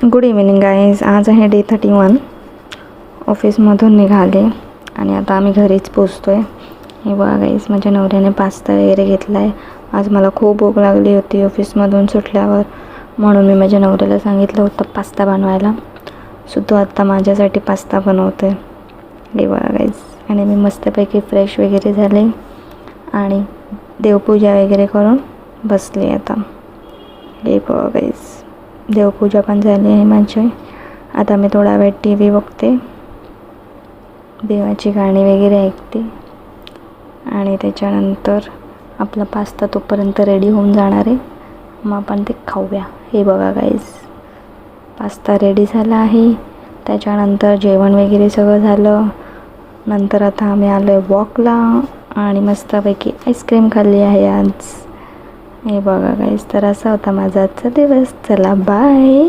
Good evening guys. आज आहे day 31. ऑफिसमधून निघाले आणि आता आम्ही घरीच पोचतो आहे. हे बघा गाईज, माझ्या नवऱ्याने पास्ता वगैरे घेतला आहे. आज मला खूप भूक लागली होती ऑफिसमधून सुटल्यावर, म्हणून मी माझ्या नवऱ्याला सांगितलं होतं पास्ता बनवायला. सो तो आत्ता माझ्यासाठी पास्ता बनवतो आहे. हे बघा गाईज, आणि मी मस्तपैकी फ्रेश वगैरे झाले आणि देवपूजा वगैरे करून बसले आता. हे बघा गाईज, देवपूजा पण झाली आहे माझी. आता मी थोडा वेळ टी व्ही बघते, देवाची गाणी वगैरे ऐकते आणि त्याच्यानंतर आपला पास्ता तोपर्यंत रेडी होऊन जाणार आहे. मग आपण ते खाऊया. हे बघा गाईज, पास्ता रेडी झाला आहे. त्याच्यानंतर जेवण वगैरे सगळं झालं. नंतर आता आम्ही आलो आहे वॉकला आणि मस्तपैकी आईस्क्रीम खाल्ली आहे आज. हे बघा गाईज, तर असा होता माझा आजचा दिवस. चला बाय.